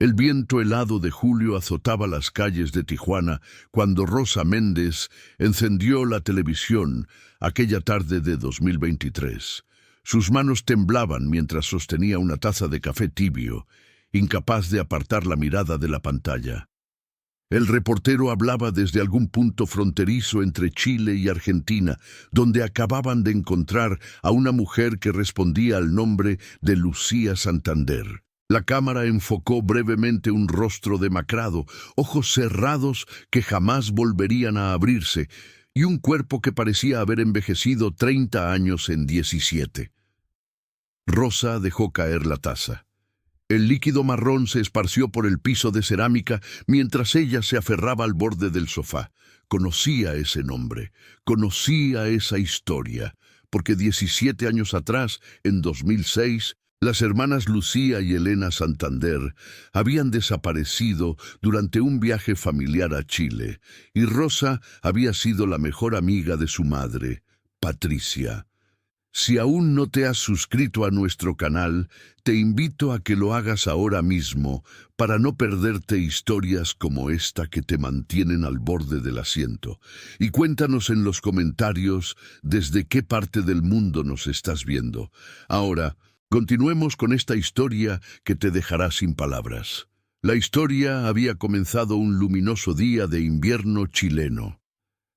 El viento helado de julio azotaba las calles de Tijuana cuando Rosa Méndez encendió la televisión aquella tarde de 2023. Sus manos temblaban mientras sostenía una taza de café tibio, incapaz de apartar la mirada de la pantalla. El reportero hablaba desde algún punto fronterizo entre Chile y Argentina, donde acababan de encontrar a una mujer que respondía al nombre de Lucía Santander. La cámara enfocó brevemente un rostro demacrado, ojos cerrados que jamás volverían a abrirse, y un cuerpo que parecía haber envejecido 30 años en 17. Rosa dejó caer la taza. El líquido marrón se esparció por el piso de cerámica mientras ella se aferraba al borde del sofá. Conocía ese nombre, conocía esa historia, porque 17 años atrás, en 2006, las hermanas Lucía y Elena Santander habían desaparecido durante un viaje familiar a Chile, y Rosa había sido la mejor amiga de su madre, Patricia. Si aún no te has suscrito a nuestro canal, te invito a que lo hagas ahora mismo para no perderte historias como esta que te mantienen al borde del asiento. Y cuéntanos en los comentarios desde qué parte del mundo nos estás viendo. Ahora, continuemos con esta historia que te dejará sin palabras. La historia había comenzado un luminoso día de invierno chileno.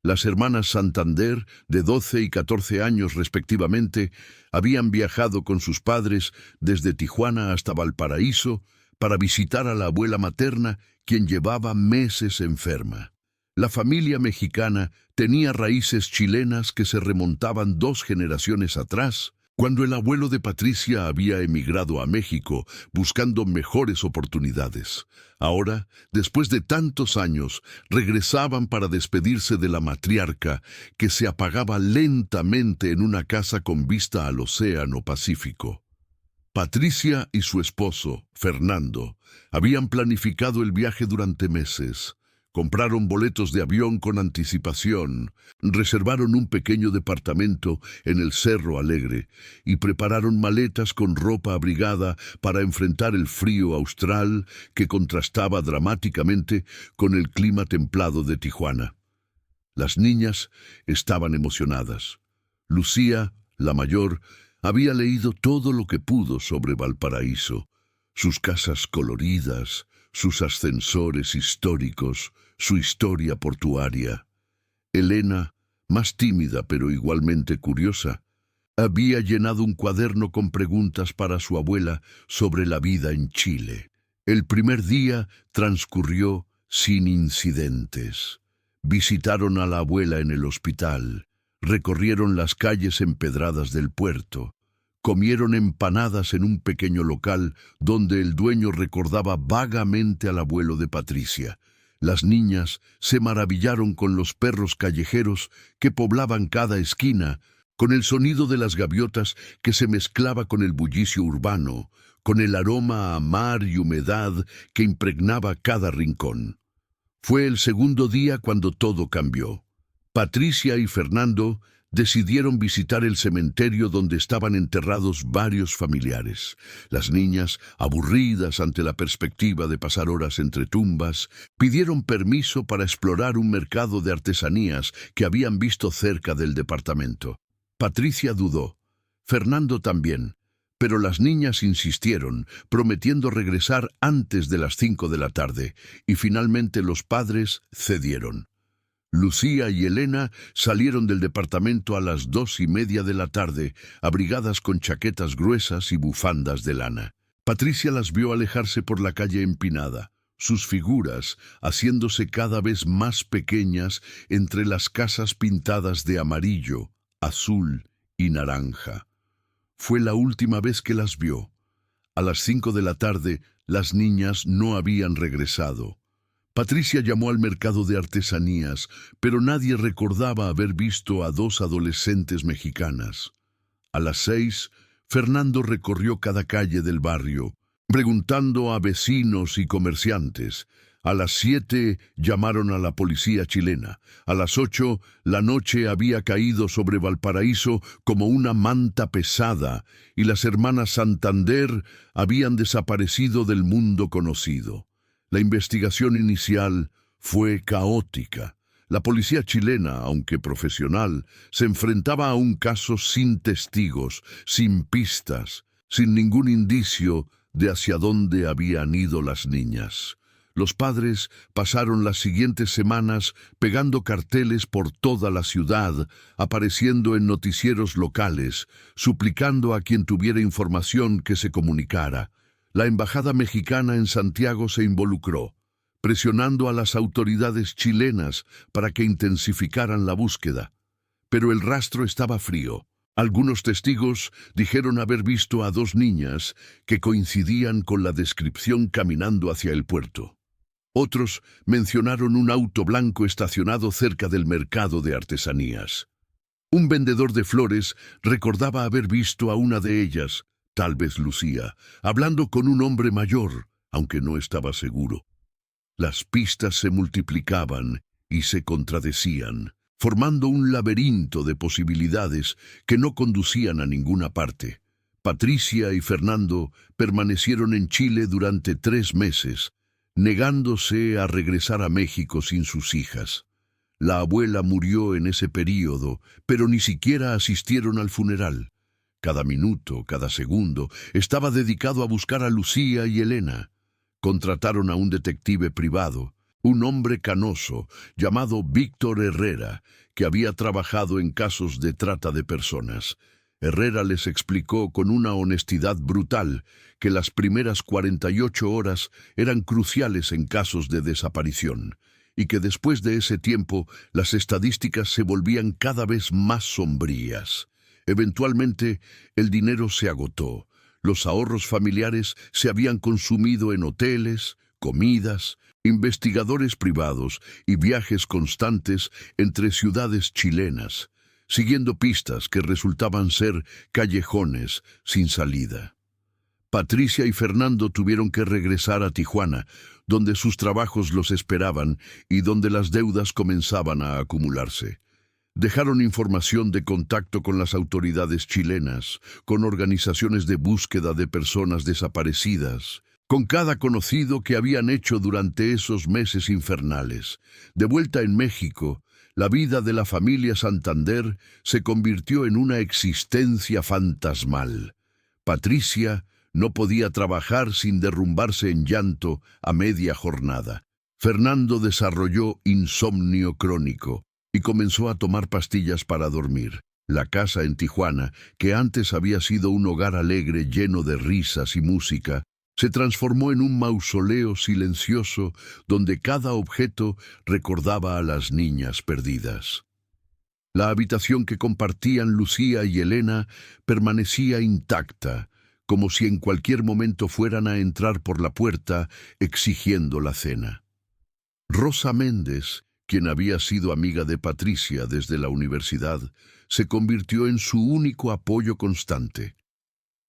Las hermanas Santander, de 12 y 14 años respectivamente, habían viajado con sus padres desde Tijuana hasta Valparaíso para visitar a la abuela materna, quien llevaba meses enferma. La familia mexicana tenía raíces chilenas que se remontaban 2 generaciones atrás, cuando el abuelo de Patricia había emigrado a México buscando mejores oportunidades. Ahora, después de tantos años, regresaban para despedirse de la matriarca que se apagaba lentamente en una casa con vista al Océano Pacífico. Patricia y su esposo, Fernando, habían planificado el viaje durante meses. Compraron boletos de avión con anticipación, reservaron un pequeño departamento en el Cerro Alegre y prepararon maletas con ropa abrigada para enfrentar el frío austral que contrastaba dramáticamente con el clima templado de Tijuana. Las niñas estaban emocionadas. Lucía, la mayor, había leído todo lo que pudo sobre Valparaíso, sus casas coloridas, sus ascensores históricos, su historia portuaria. Elena, más tímida pero igualmente curiosa, había llenado un cuaderno con preguntas para su abuela sobre la vida en Chile. El primer día transcurrió sin incidentes. Visitaron a la abuela en el hospital, recorrieron las calles empedradas del puerto, comieron empanadas en un pequeño local donde el dueño recordaba vagamente al abuelo de Patricia. Las niñas se maravillaron con los perros callejeros que poblaban cada esquina, con el sonido de las gaviotas que se mezclaba con el bullicio urbano, con el aroma a mar y humedad que impregnaba cada rincón. Fue el segundo día cuando todo cambió. Patricia y Fernando decidieron visitar el cementerio donde estaban enterrados varios familiares. Las niñas, aburridas ante la perspectiva de pasar horas entre tumbas, pidieron permiso para explorar un mercado de artesanías que habían visto cerca del departamento. Patricia dudó, Fernando también, pero las niñas insistieron, prometiendo regresar antes de las 5 de la tarde, y finalmente los padres cedieron. Lucía y Elena salieron del departamento a las 2:30 de la tarde, abrigadas con chaquetas gruesas y bufandas de lana. Patricia las vio alejarse por la calle empinada, sus figuras haciéndose cada vez más pequeñas entre las casas pintadas de amarillo, azul y naranja. Fue la última vez que las vio. A las 5 de la tarde, las niñas no habían regresado. Patricia llamó al mercado de artesanías, pero nadie recordaba haber visto a 2 adolescentes mexicanas. A las 6, Fernando recorrió cada calle del barrio, preguntando a vecinos y comerciantes. A las 7 llamaron a la policía chilena. A las 8 la noche había caído sobre Valparaíso como una manta pesada y las hermanas Santander habían desaparecido del mundo conocido. La investigación inicial fue caótica. La policía chilena, aunque profesional, se enfrentaba a un caso sin testigos, sin pistas, sin ningún indicio de hacia dónde habían ido las niñas. Los padres pasaron las siguientes semanas pegando carteles por toda la ciudad, apareciendo en noticieros locales, suplicando a quien tuviera información que se comunicara. La embajada mexicana en Santiago se involucró, presionando a las autoridades chilenas para que intensificaran la búsqueda. Pero el rastro estaba frío. Algunos testigos dijeron haber visto a 2 niñas que coincidían con la descripción caminando hacia el puerto. Otros mencionaron un auto blanco estacionado cerca del mercado de artesanías. Un vendedor de flores recordaba haber visto a una de ellas, tal vez Lucía, hablando con un hombre mayor, aunque no estaba seguro. Las pistas se multiplicaban y se contradecían, formando un laberinto de posibilidades que no conducían a ninguna parte. Patricia y Fernando permanecieron en Chile durante 3 meses, negándose a regresar a México sin sus hijas. La abuela murió en ese período, pero ni siquiera asistieron al funeral. Cada minuto, cada segundo, estaba dedicado a buscar a Lucía y Elena. Contrataron a un detective privado, un hombre canoso llamado Víctor Herrera, que había trabajado en casos de trata de personas. Herrera les explicó con una honestidad brutal que las primeras 48 horas eran cruciales en casos de desaparición, y que después de ese tiempo las estadísticas se volvían cada vez más sombrías. Eventualmente, el dinero se agotó. Los ahorros familiares se habían consumido en hoteles, comidas, investigadores privados y viajes constantes entre ciudades chilenas, siguiendo pistas que resultaban ser callejones sin salida. Patricia y Fernando tuvieron que regresar a Tijuana, donde sus trabajos los esperaban y donde las deudas comenzaban a acumularse. Dejaron información de contacto con las autoridades chilenas, con organizaciones de búsqueda de personas desaparecidas, con cada conocido que habían hecho durante esos meses infernales. De vuelta en México, la vida de la familia Santander se convirtió en una existencia fantasmal. Patricia no podía trabajar sin derrumbarse en llanto a media jornada. Fernando desarrolló insomnio crónico y comenzó a tomar pastillas para dormir. La casa en Tijuana, que antes había sido un hogar alegre lleno de risas y música, se transformó en un mausoleo silencioso donde cada objeto recordaba a las niñas perdidas. La habitación que compartían Lucía y Elena permanecía intacta, como si en cualquier momento fueran a entrar por la puerta exigiendo la cena. Rosa Méndez, quien había sido amiga de Patricia desde la universidad, se convirtió en su único apoyo constante.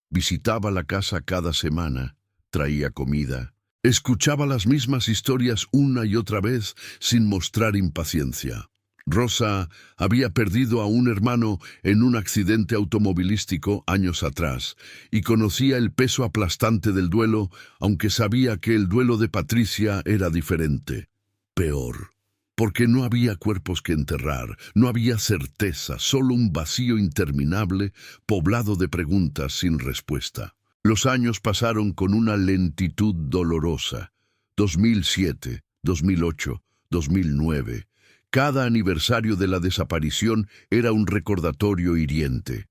Visitaba la casa cada semana, traía comida, escuchaba las mismas historias una y otra vez sin mostrar impaciencia. Rosa había perdido a un hermano en un accidente automovilístico años atrás y conocía el peso aplastante del duelo, aunque sabía que el duelo de Patricia era diferente. Peor, porque no había cuerpos que enterrar, no había certeza, solo un vacío interminable poblado de preguntas sin respuesta. Los años pasaron con una lentitud dolorosa. 2007, 2008, 2009. Cada aniversario de la desaparición era un recordatorio hiriente.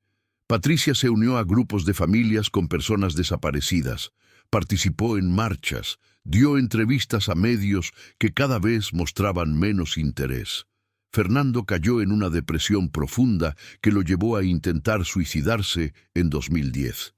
Patricia se unió a grupos de familias con personas desaparecidas, participó en marchas, dio entrevistas a medios que cada vez mostraban menos interés. Fernando cayó en una depresión profunda que lo llevó a intentar suicidarse en 2010.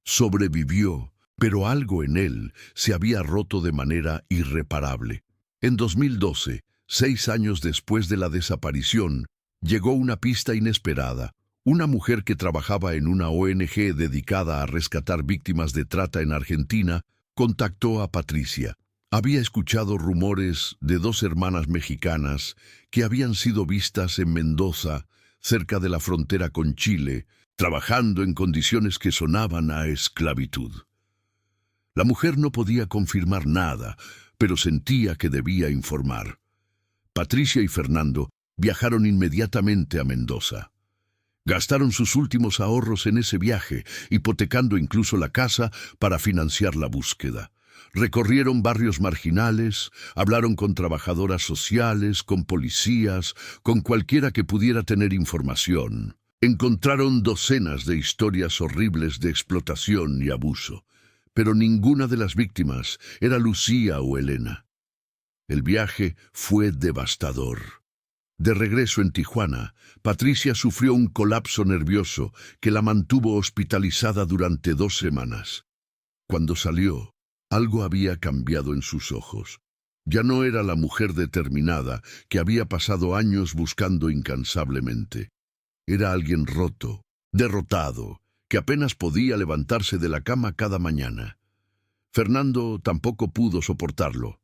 Sobrevivió, pero algo en él se había roto de manera irreparable. En 2012, 6 años después de la desaparición, llegó una pista inesperada. Una mujer que trabajaba en una ONG dedicada a rescatar víctimas de trata en Argentina contactó a Patricia. Había escuchado rumores de dos hermanas mexicanas que habían sido vistas en Mendoza, cerca de la frontera con Chile, trabajando en condiciones que sonaban a esclavitud. La mujer no podía confirmar nada, pero sentía que debía informar. Patricia y Fernando viajaron inmediatamente a Mendoza. Gastaron sus últimos ahorros en ese viaje, hipotecando incluso la casa para financiar la búsqueda. Recorrieron barrios marginales, hablaron con trabajadoras sociales, con policías, con cualquiera que pudiera tener información. Encontraron docenas de historias horribles de explotación y abuso, pero ninguna de las víctimas era Lucía o Elena. El viaje fue devastador. De regreso en Tijuana, Patricia sufrió un colapso nervioso que la mantuvo hospitalizada durante 2 semanas. Cuando salió, algo había cambiado en sus ojos. Ya no era la mujer determinada que había pasado años buscando incansablemente. Era alguien roto, derrotado, que apenas podía levantarse de la cama cada mañana. Fernando tampoco pudo soportarlo.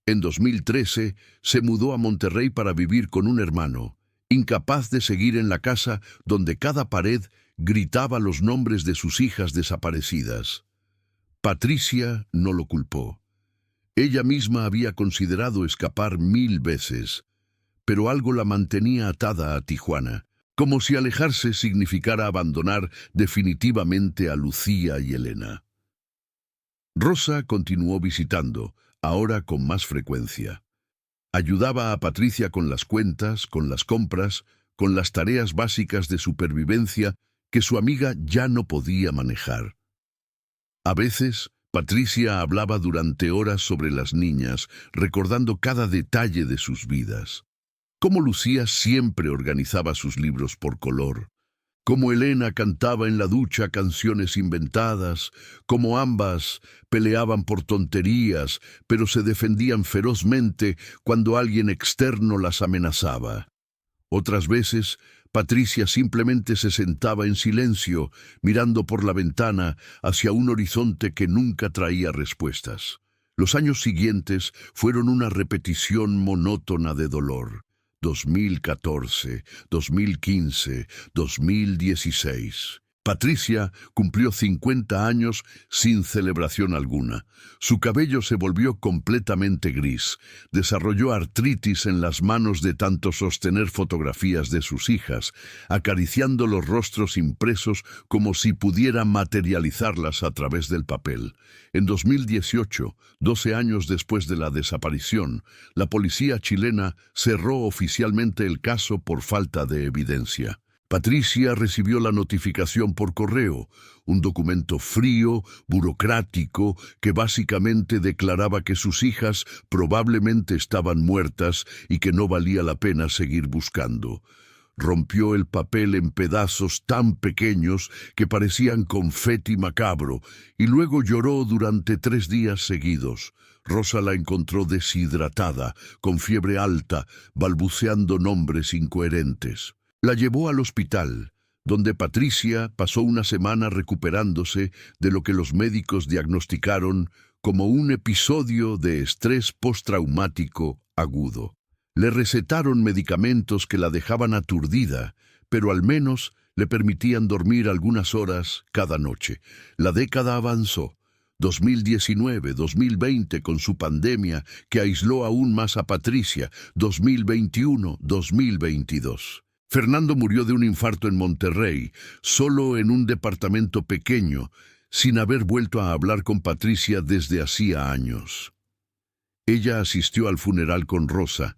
En 2013 se mudó a Monterrey para vivir con un hermano, incapaz de seguir en la casa donde cada pared gritaba los nombres de sus hijas desaparecidas. Patricia no lo culpó. Ella misma había considerado escapar 1000 veces, pero algo la mantenía atada a Tijuana, como si alejarse significara abandonar definitivamente a Lucía y Elena. Rosa continuó visitando, ahora con más frecuencia. Ayudaba a Patricia con las cuentas, con las compras, con las tareas básicas de supervivencia que su amiga ya no podía manejar. A veces, Patricia hablaba durante horas sobre las niñas, recordando cada detalle de sus vidas. Cómo Lucía siempre organizaba sus libros por color, cómo Elena cantaba en la ducha canciones inventadas, cómo ambas peleaban por tonterías, pero se defendían ferozmente cuando alguien externo las amenazaba. Otras veces, Patricia simplemente se sentaba en silencio, mirando por la ventana hacia un horizonte que nunca traía respuestas. Los años siguientes fueron una repetición monótona de dolor. 2014, 2015, 2016. Patricia cumplió 50 años sin celebración alguna. Su cabello se volvió completamente gris. Desarrolló artritis en las manos de tanto sostener fotografías de sus hijas, acariciando los rostros impresos como si pudiera materializarlas a través del papel. En 2018, 12 años después de la desaparición, la policía chilena cerró oficialmente el caso por falta de evidencia. Patricia recibió la notificación por correo, un documento frío, burocrático, que básicamente declaraba que sus hijas probablemente estaban muertas y que no valía la pena seguir buscando. Rompió el papel en pedazos tan pequeños que parecían confeti macabro y luego lloró durante 3 días seguidos. Rosa la encontró deshidratada, con fiebre alta, balbuceando nombres incoherentes. La llevó al hospital, donde Patricia pasó una semana recuperándose de lo que los médicos diagnosticaron como un episodio de estrés postraumático agudo. Le recetaron medicamentos que la dejaban aturdida, pero al menos le permitían dormir algunas horas cada noche. La década avanzó. 2019, 2020 con su pandemia que aisló aún más a Patricia, 2021, 2022. Fernando murió de un infarto en Monterrey, solo en un departamento pequeño, sin haber vuelto a hablar con Patricia desde hacía años. Ella asistió al funeral con Rosa,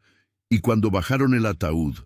y cuando bajaron el ataúd,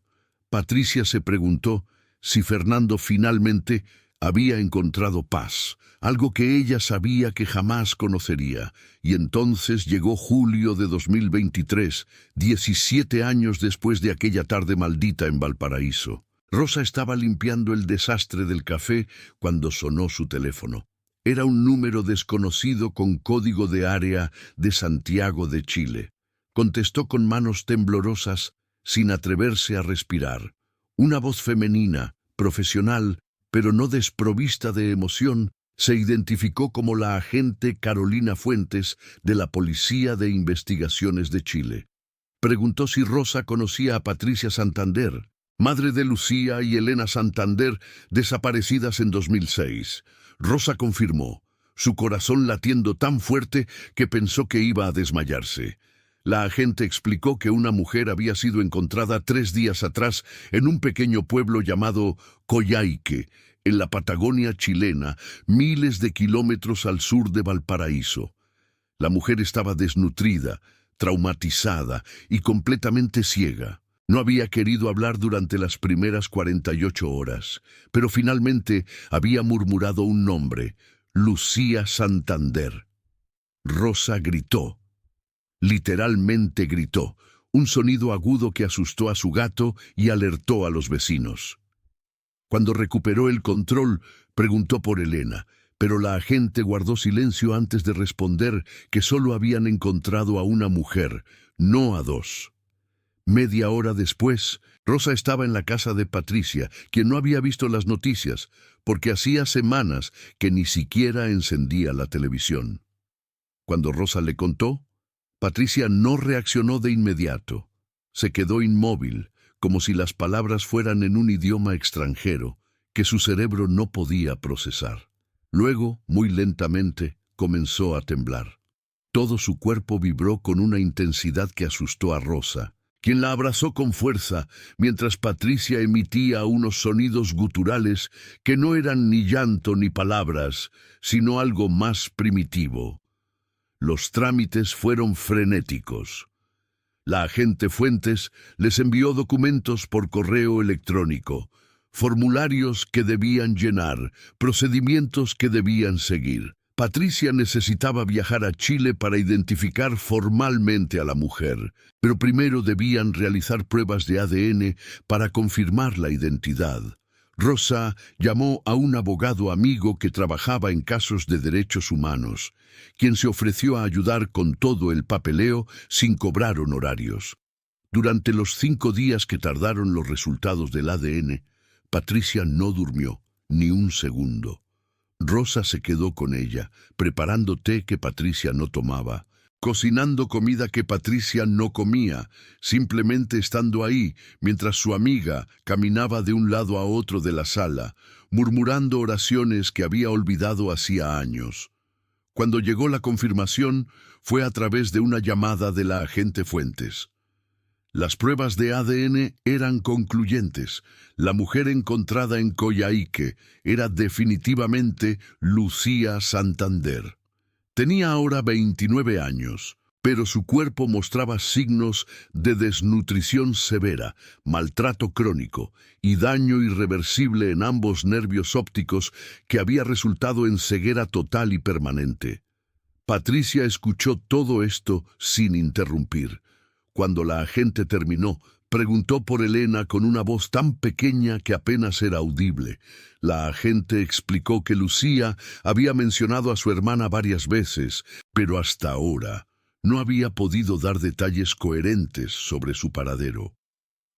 Patricia se preguntó si Fernando finalmente había encontrado paz, algo que ella sabía que jamás conocería. Y entonces llegó julio de 2023, 17 años después de aquella tarde maldita en Valparaíso. Rosa estaba limpiando el desastre del café cuando sonó su teléfono. Era un número desconocido con código de área de Santiago de Chile. Contestó con manos temblorosas, sin atreverse a respirar. Una voz femenina, profesional, pero no desprovista de emoción, Se identificó como la agente Carolina Fuentes de la Policía de Investigaciones de Chile. Preguntó si Rosa conocía a Patricia Santander, madre de Lucía y Elena Santander, desaparecidas en 2006. Rosa confirmó, su corazón latiendo tan fuerte que pensó que iba a desmayarse. La agente explicó que una mujer había sido encontrada 3 días atrás en un pequeño pueblo llamado Coyhaique, en la Patagonia chilena, miles de kilómetros al sur de Valparaíso. La mujer estaba desnutrida, traumatizada y completamente ciega. No había querido hablar durante las primeras 48 horas, pero finalmente había murmurado un nombre, Lucía Santander. Rosa gritó. Literalmente gritó, un sonido agudo que asustó a su gato y alertó a los vecinos. Cuando recuperó el control, preguntó por Elena, pero la agente guardó silencio antes de responder que solo habían encontrado a una mujer, no a 2. Media hora después, Rosa estaba en la casa de Patricia, quien no había visto las noticias, porque hacía semanas que ni siquiera encendía la televisión. Cuando Rosa le contó, Patricia no reaccionó de inmediato. Se quedó inmóvil, como si las palabras fueran en un idioma extranjero, que su cerebro no podía procesar. Luego, muy lentamente, comenzó a temblar. Todo su cuerpo vibró con una intensidad que asustó a Rosa, quien la abrazó con fuerza, mientras Patricia emitía unos sonidos guturales que no eran ni llanto ni palabras, sino algo más primitivo. Los trámites fueron frenéticos. La agente Fuentes les envió documentos por correo electrónico, formularios que debían llenar, procedimientos que debían seguir. Patricia necesitaba viajar a Chile para identificar formalmente a la mujer, pero primero debían realizar pruebas de ADN para confirmar la identidad. Rosa llamó a un abogado amigo que trabajaba en casos de derechos humanos, quien se ofreció a ayudar con todo el papeleo sin cobrar honorarios. Durante los 5 días que tardaron los resultados del ADN, Patricia no durmió ni un segundo. Rosa se quedó con ella, preparando té que Patricia no tomaba, cocinando comida que Patricia no comía, simplemente estando ahí mientras su amiga caminaba de un lado a otro de la sala, murmurando oraciones que había olvidado hacía años. Cuando llegó la confirmación, fue a través de una llamada de la agente Fuentes. Las pruebas de ADN eran concluyentes. La mujer encontrada en Coyhaique era definitivamente Lucía Santander. Tenía ahora 29 años, pero su cuerpo mostraba signos de desnutrición severa, maltrato crónico y daño irreversible en ambos nervios ópticos que había resultado en ceguera total y permanente. Patricia escuchó todo esto sin interrumpir. Cuando la agente terminó, preguntó por Elena con una voz tan pequeña que apenas era audible. La agente explicó que Lucía había mencionado a su hermana varias veces, pero hasta ahora no había podido dar detalles coherentes sobre su paradero.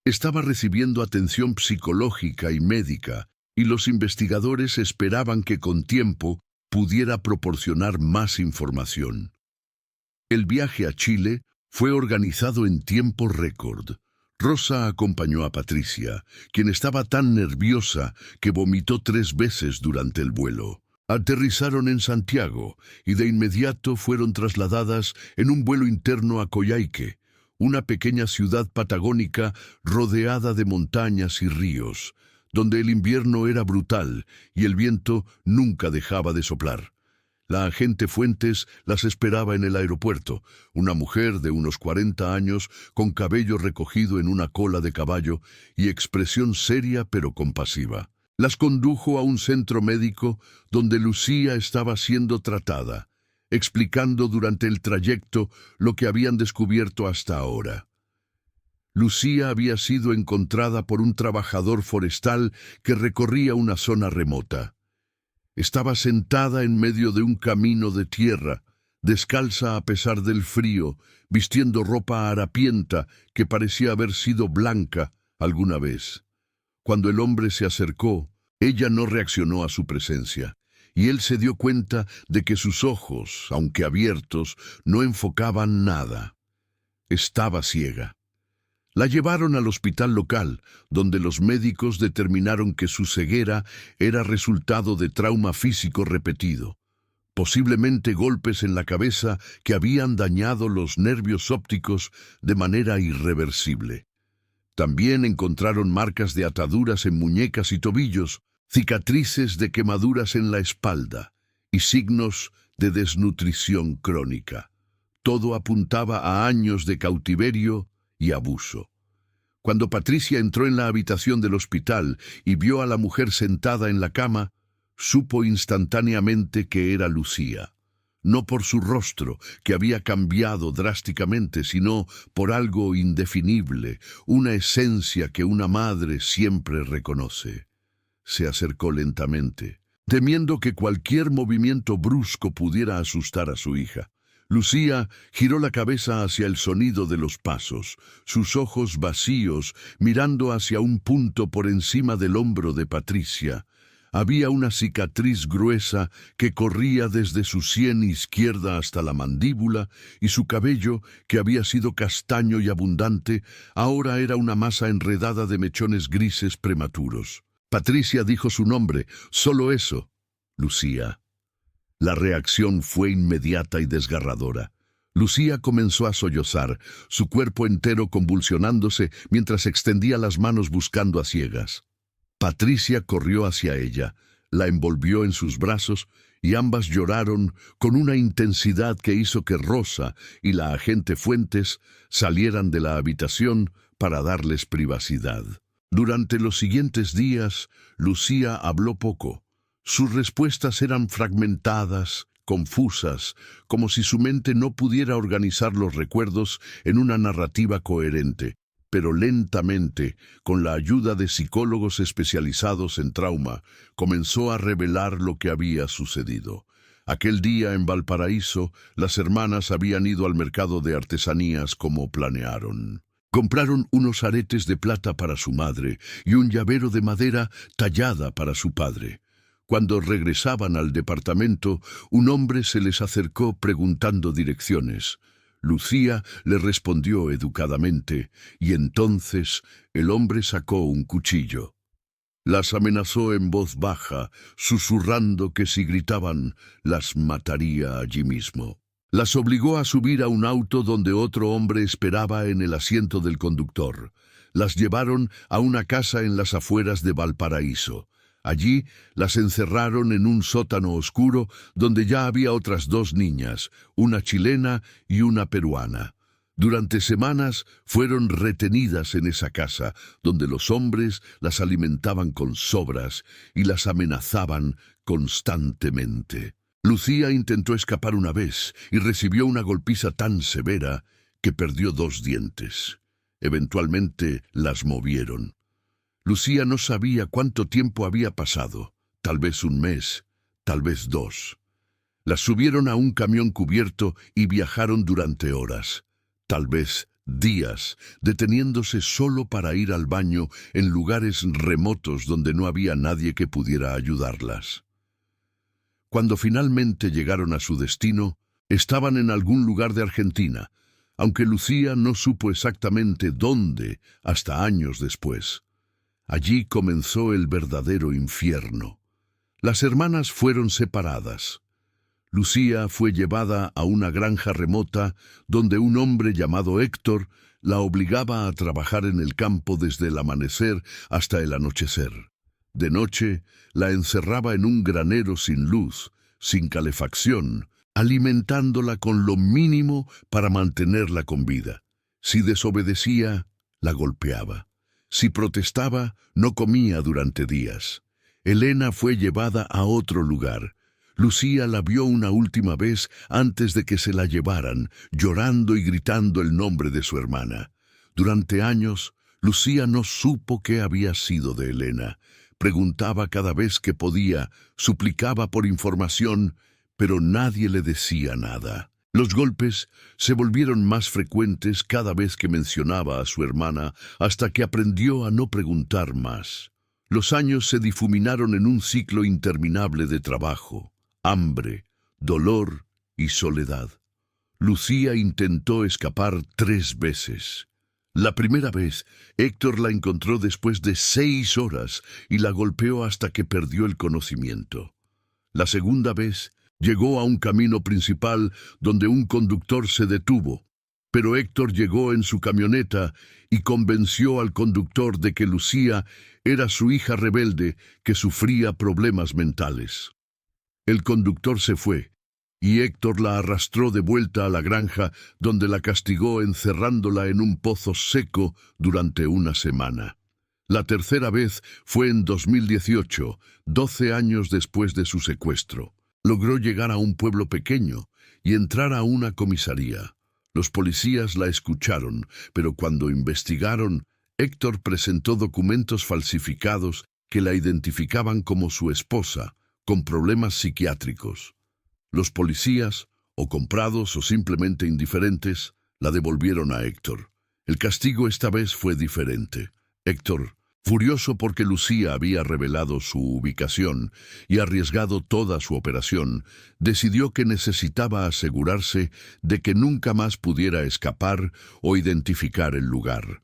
Estaba recibiendo atención psicológica y médica, y los investigadores esperaban que con tiempo pudiera proporcionar más información. El viaje a Chile fue organizado en tiempo récord. Rosa acompañó a Patricia, quien estaba tan nerviosa que vomitó 3 veces durante el vuelo. Aterrizaron en Santiago y de inmediato fueron trasladadas en un vuelo interno a Coyhaique, una pequeña ciudad patagónica rodeada de montañas y ríos, donde el invierno era brutal y el viento nunca dejaba de soplar. La agente Fuentes las esperaba en el aeropuerto, una mujer de unos 40 años con cabello recogido en una cola de caballo y expresión seria pero compasiva. Las condujo a un centro médico donde Lucía estaba siendo tratada, explicando durante el trayecto lo que habían descubierto hasta ahora. Lucía había sido encontrada por un trabajador forestal que recorría una zona remota. Estaba sentada en medio de un camino de tierra, descalza a pesar del frío, vistiendo ropa harapienta que parecía haber sido blanca alguna vez. Cuando el hombre se acercó, ella no reaccionó a su presencia, y él se dio cuenta de que sus ojos, aunque abiertos, no enfocaban nada. Estaba ciega. La llevaron al hospital local, donde los médicos determinaron que su ceguera era resultado de trauma físico repetido, posiblemente golpes en la cabeza que habían dañado los nervios ópticos de manera irreversible. También encontraron marcas de ataduras en muñecas y tobillos, cicatrices de quemaduras en la espalda y signos de desnutrición crónica. Todo apuntaba a años de cautiverio y abuso. Cuando Patricia entró en la habitación del hospital y vio a la mujer sentada en la cama, supo instantáneamente que era Lucía. No por su rostro, que había cambiado drásticamente, sino por algo indefinible, una esencia que una madre siempre reconoce. Se acercó lentamente, temiendo que cualquier movimiento brusco pudiera asustar a su hija. Lucía giró la cabeza hacia el sonido de los pasos, sus ojos vacíos, mirando hacia un punto por encima del hombro de Patricia. Había una cicatriz gruesa que corría desde su sien izquierda hasta la mandíbula, y su cabello, que había sido castaño y abundante, ahora era una masa enredada de mechones grises prematuros. Patricia dijo su nombre, solo eso, Lucía. La reacción fue inmediata y desgarradora. Lucía comenzó a sollozar, su cuerpo entero convulsionándose mientras extendía las manos buscando a ciegas. Patricia corrió hacia ella, la envolvió en sus brazos y ambas lloraron con una intensidad que hizo que Rosa y la agente Fuentes salieran de la habitación para darles privacidad. Durante los siguientes días, Lucía habló poco. Sus respuestas eran fragmentadas, confusas, como si su mente no pudiera organizar los recuerdos en una narrativa coherente. Pero lentamente, con la ayuda de psicólogos especializados en trauma, comenzó a revelar lo que había sucedido. Aquel día en Valparaíso, las hermanas habían ido al mercado de artesanías como planearon. Compraron unos aretes de plata para su madre y un llavero de madera tallada para su padre. Cuando regresaban al departamento, un hombre se les acercó preguntando direcciones. Lucía le respondió educadamente, y entonces el hombre sacó un cuchillo. Las amenazó en voz baja, susurrando que si gritaban, las mataría allí mismo. Las obligó a subir a un auto donde otro hombre esperaba en el asiento del conductor. Las llevaron a una casa en las afueras de Valparaíso. Allí las encerraron en un sótano oscuro donde ya había otras 2 niñas, una chilena y una peruana. Durante semanas fueron retenidas en esa casa, donde los hombres las alimentaban con sobras y las amenazaban constantemente. Lucía intentó escapar una vez y recibió una golpiza tan severa que perdió 2 dientes. Eventualmente las movieron. Lucía no sabía cuánto tiempo había pasado, tal vez 1 mes, tal vez 2. Las subieron a un camión cubierto y viajaron durante horas, tal vez días, deteniéndose solo para ir al baño en lugares remotos donde no había nadie que pudiera ayudarlas. Cuando finalmente llegaron a su destino, estaban en algún lugar de Argentina, aunque Lucía no supo exactamente dónde hasta años después. Allí comenzó el verdadero infierno. Las hermanas fueron separadas. Lucía fue llevada a una granja remota donde un hombre llamado Héctor la obligaba a trabajar en el campo desde el amanecer hasta el anochecer. De noche, la encerraba en un granero sin luz, sin calefacción, alimentándola con lo mínimo para mantenerla con vida. Si desobedecía, la golpeaba. Si protestaba, no comía durante días. Elena fue llevada a otro lugar. Lucía la vio una última vez antes de que se la llevaran, llorando y gritando el nombre de su hermana. Durante años, Lucía no supo qué había sido de Elena. Preguntaba cada vez que podía, suplicaba por información, pero nadie le decía nada. Los golpes se volvieron más frecuentes cada vez que mencionaba a su hermana hasta que aprendió a no preguntar más. Los años se difuminaron en un ciclo interminable de trabajo, hambre, dolor y soledad. Lucía intentó escapar 3 veces. La primera vez, Héctor la encontró después de 6 horas y la golpeó hasta que perdió el conocimiento. La segunda vez, llegó a un camino principal donde un conductor se detuvo, pero Héctor llegó en su camioneta y convenció al conductor de que Lucía era su hija rebelde que sufría problemas mentales. El conductor se fue, y Héctor la arrastró de vuelta a la granja, donde la castigó encerrándola en un pozo seco durante una semana. La tercera vez fue en 2018, 12 años después de su secuestro. Logró llegar a un pueblo pequeño y entrar a una comisaría. Los policías la escucharon, pero cuando investigaron, Héctor presentó documentos falsificados que la identificaban como su esposa, con problemas psiquiátricos. Los policías, o comprados o simplemente indiferentes, la devolvieron a Héctor. El castigo esta vez fue diferente. Héctor, furioso porque Lucía había revelado su ubicación y arriesgado toda su operación, decidió que necesitaba asegurarse de que nunca más pudiera escapar o identificar el lugar.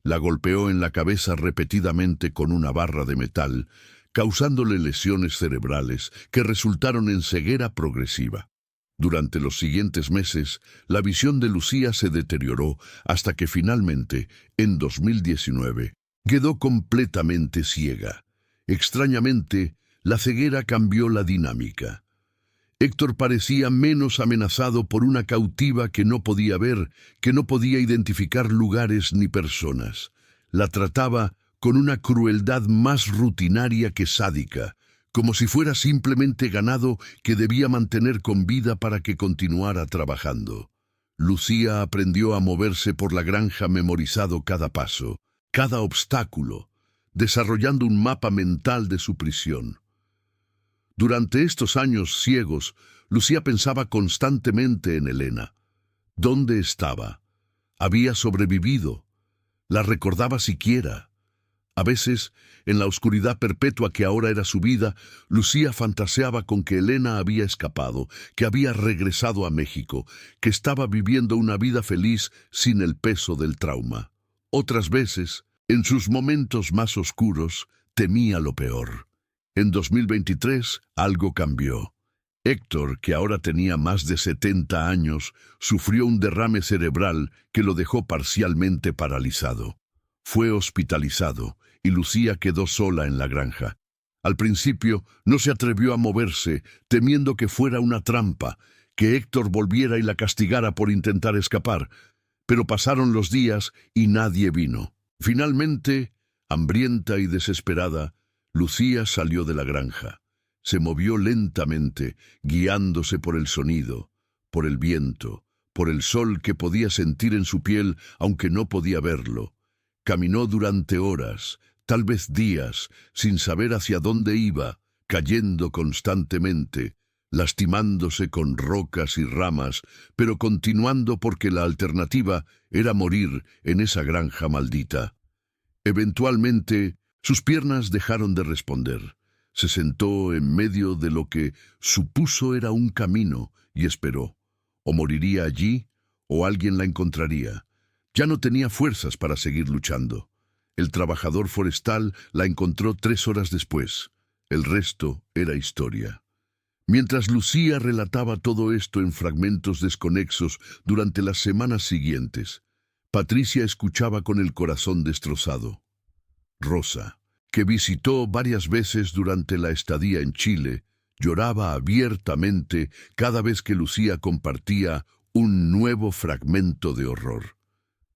La golpeó en la cabeza repetidamente con una barra de metal, causándole lesiones cerebrales que resultaron en ceguera progresiva. Durante los siguientes meses, la visión de Lucía se deterioró hasta que finalmente, en 2019, quedó completamente ciega. Extrañamente, la ceguera cambió la dinámica. Héctor parecía menos amenazado por una cautiva que no podía ver, que no podía identificar lugares ni personas. La trataba con una crueldad más rutinaria que sádica, como si fuera simplemente ganado que debía mantener con vida para que continuara trabajando. Lucía aprendió a moverse por la granja memorizando cada paso, cada obstáculo, desarrollando un mapa mental de su prisión. Durante estos años ciegos, Lucía pensaba constantemente en Elena. ¿Dónde estaba? ¿Había sobrevivido? ¿La recordaba siquiera? A veces, en la oscuridad perpetua que ahora era su vida, Lucía fantaseaba con que Elena había escapado, que había regresado a México, que estaba viviendo una vida feliz sin el peso del trauma. Otras veces, en sus momentos más oscuros, temía lo peor. En 2023, algo cambió. Héctor, que ahora tenía más de 70 años, sufrió un derrame cerebral que lo dejó parcialmente paralizado. Fue hospitalizado y Lucía quedó sola en la granja. Al principio no se atrevió a moverse, temiendo que fuera una trampa, que Héctor volviera y la castigara por intentar escapar. Pero pasaron los días y nadie vino. Finalmente, hambrienta y desesperada, Lucía salió de la granja. Se movió lentamente, guiándose por el sonido, por el viento, por el sol que podía sentir en su piel, aunque no podía verlo. Caminó durante horas, tal vez días, sin saber hacia dónde iba, cayendo constantemente, lastimándose con rocas y ramas, pero continuando porque la alternativa era morir en esa granja maldita. Eventualmente, sus piernas dejaron de responder. Se sentó en medio de lo que supuso era un camino y esperó. O moriría allí, o alguien la encontraría. Ya no tenía fuerzas para seguir luchando. El trabajador forestal la encontró 3 horas después. El resto era historia. Mientras Lucía relataba todo esto en fragmentos desconexos durante las semanas siguientes, Patricia escuchaba con el corazón destrozado. Rosa, que visitó varias veces durante la estadía en Chile, lloraba abiertamente cada vez que Lucía compartía un nuevo fragmento de horror.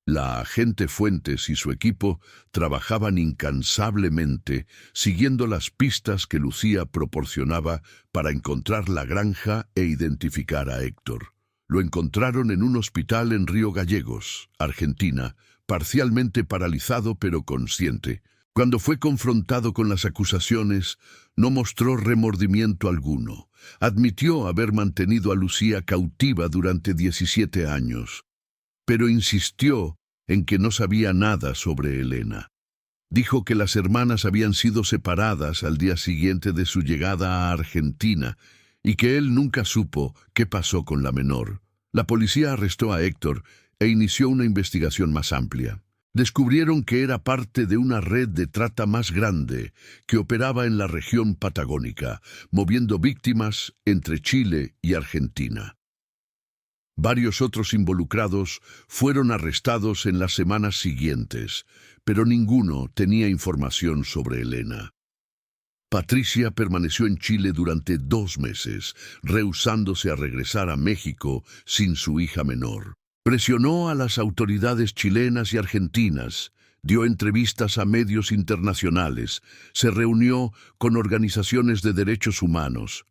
La agente Fuentes y su equipo trabajaban incansablemente, siguiendo las pistas que Lucía proporcionaba para encontrar la granja e identificar a Héctor. Lo encontraron en un hospital en Río Gallegos, Argentina, parcialmente paralizado pero consciente. Cuando fue confrontado con las acusaciones, no mostró remordimiento alguno. Admitió haber mantenido a Lucía cautiva durante 17 años. Pero insistió en que no sabía nada sobre Elena. Dijo que las hermanas habían sido separadas al día siguiente de su llegada a Argentina y que él nunca supo qué pasó con la menor. La policía arrestó a Héctor e inició una investigación más amplia. Descubrieron que era parte de una red de trata más grande que operaba en la región patagónica, moviendo víctimas entre Chile y Argentina. Varios otros involucrados fueron arrestados en las semanas siguientes, pero ninguno tenía información sobre Elena. Patricia permaneció en Chile durante 2 meses, rehusándose a regresar a México sin su hija menor. Presionó a las autoridades chilenas y argentinas, dio entrevistas a medios internacionales, se reunió con organizaciones de derechos humanos.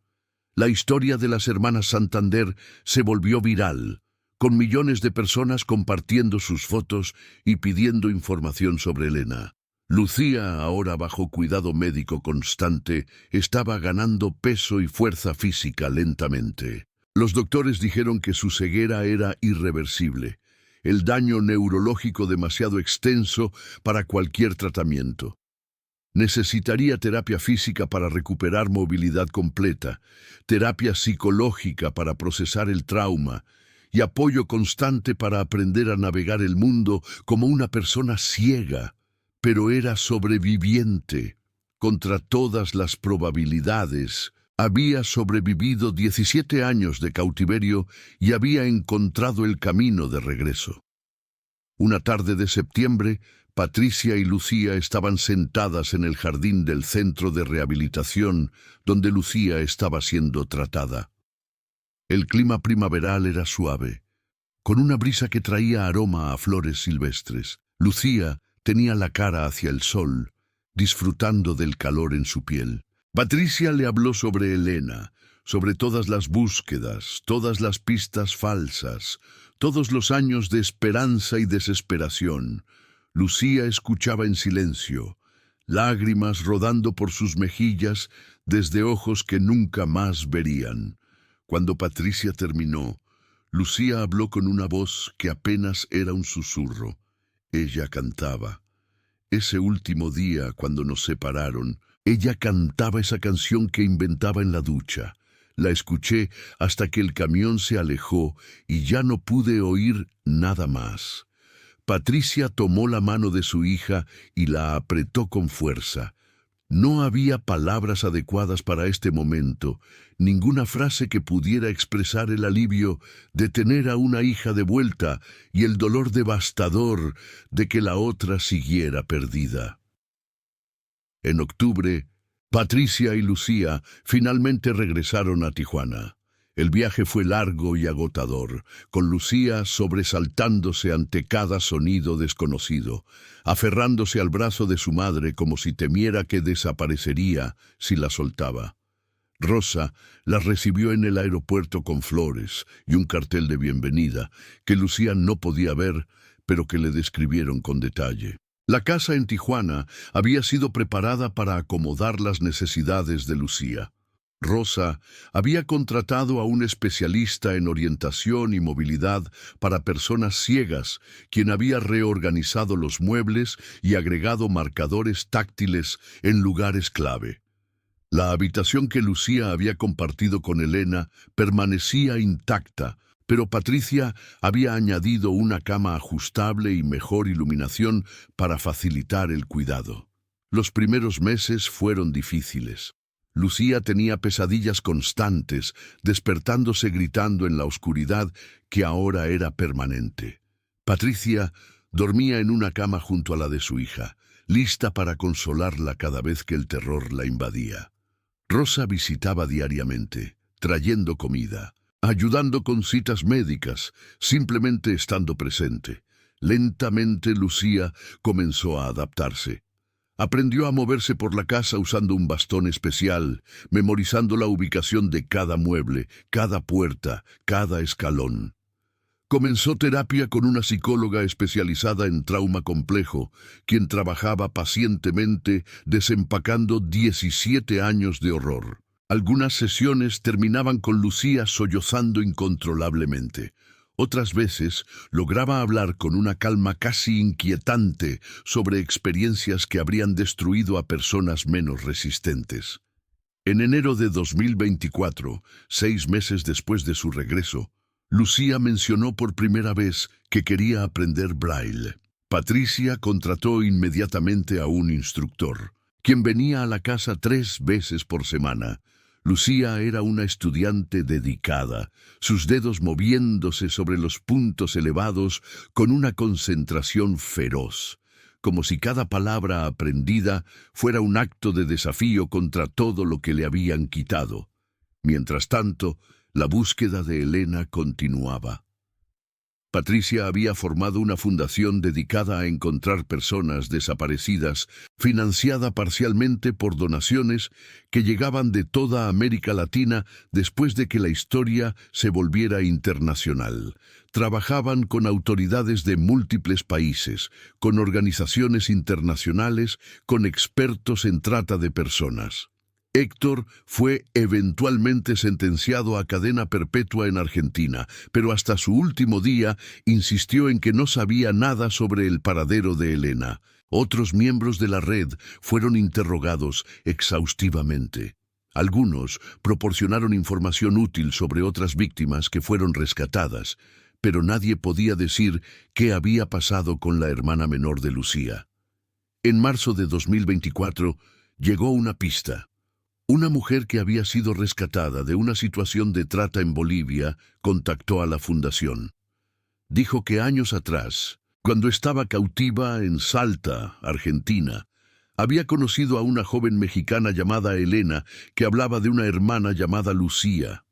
La historia de las hermanas Santander se volvió viral, con millones de personas compartiendo sus fotos y pidiendo información sobre Elena. Lucía, ahora bajo cuidado médico constante, estaba ganando peso y fuerza física lentamente. Los doctores dijeron que su ceguera era irreversible, el daño neurológico demasiado extenso para cualquier tratamiento. Necesitaría terapia física para recuperar movilidad completa, terapia psicológica para procesar el trauma y apoyo constante para aprender a navegar el mundo como una persona ciega, pero era sobreviviente. Contra todas las probabilidades, había sobrevivido 17 años de cautiverio y había encontrado el camino de regreso. Una tarde de septiembre, Patricia y Lucía estaban sentadas en el jardín del centro de rehabilitación donde Lucía estaba siendo tratada. El clima primaveral era suave, con una brisa que traía aroma a flores silvestres. Lucía tenía la cara hacia el sol, disfrutando del calor en su piel. Patricia le habló sobre Elena, sobre todas las búsquedas, todas las pistas falsas, todos los años de esperanza y desesperación. Lucía escuchaba en silencio, lágrimas rodando por sus mejillas desde ojos que nunca más verían. Cuando Patricia terminó, Lucía habló con una voz que apenas era un susurro. Ella cantaba. Ese último día, cuando nos separaron, ella cantaba esa canción que inventaba en la ducha. La escuché hasta que el camión se alejó y ya no pude oír nada más. Patricia tomó la mano de su hija y la apretó con fuerza. No había palabras adecuadas para este momento, ninguna frase que pudiera expresar el alivio de tener a una hija de vuelta y el dolor devastador de que la otra siguiera perdida. En octubre, Patricia y Lucía finalmente regresaron a Tijuana. El viaje fue largo y agotador, con Lucía sobresaltándose ante cada sonido desconocido, aferrándose al brazo de su madre como si temiera que desaparecería si la soltaba. Rosa las recibió en el aeropuerto con flores y un cartel de bienvenida que Lucía no podía ver, pero que le describieron con detalle. La casa en Tijuana había sido preparada para acomodar las necesidades de Lucía. Rosa había contratado a un especialista en orientación y movilidad para personas ciegas, quien había reorganizado los muebles y agregado marcadores táctiles en lugares clave. La habitación que Lucía había compartido con Elena permanecía intacta, pero Patricia había añadido una cama ajustable y mejor iluminación para facilitar el cuidado. Los primeros meses fueron difíciles. Lucía tenía pesadillas constantes, despertándose gritando en la oscuridad que ahora era permanente. Patricia dormía en una cama junto a la de su hija, lista para consolarla cada vez que el terror la invadía. Rosa visitaba diariamente, trayendo comida, ayudando con citas médicas, simplemente estando presente. Lentamente Lucía comenzó a adaptarse. Aprendió a moverse por la casa usando un bastón especial, memorizando la ubicación de cada mueble, cada puerta, cada escalón. Comenzó terapia con una psicóloga especializada en trauma complejo, quien trabajaba pacientemente desempacando 17 años de horror. Algunas sesiones terminaban con Lucía sollozando incontrolablemente. Otras veces lograba hablar con una calma casi inquietante sobre experiencias que habrían destruido a personas menos resistentes. En enero de 2024, 6 meses después de su regreso, Lucía mencionó por primera vez que quería aprender braille. Patricia contrató inmediatamente a un instructor, quien venía a la casa 3 veces por semana. Lucía era una estudiante dedicada, sus dedos moviéndose sobre los puntos elevados con una concentración feroz, como si cada palabra aprendida fuera un acto de desafío contra todo lo que le habían quitado. Mientras tanto, la búsqueda de Elena continuaba. Patricia había formado una fundación dedicada a encontrar personas desaparecidas, financiada parcialmente por donaciones que llegaban de toda América Latina después de que la historia se volviera internacional. Trabajaban con autoridades de múltiples países, con organizaciones internacionales, con expertos en trata de personas. Héctor fue eventualmente sentenciado a cadena perpetua en Argentina, pero hasta su último día insistió en que no sabía nada sobre el paradero de Elena. Otros miembros de la red fueron interrogados exhaustivamente. Algunos proporcionaron información útil sobre otras víctimas que fueron rescatadas, pero nadie podía decir qué había pasado con la hermana menor de Lucía. En marzo de 2024 llegó una pista. Una mujer que había sido rescatada de una situación de trata en Bolivia contactó a la fundación. Dijo que años atrás, cuando estaba cautiva en Salta, Argentina, había conocido a una joven mexicana llamada Elena que hablaba de una hermana llamada Lucía.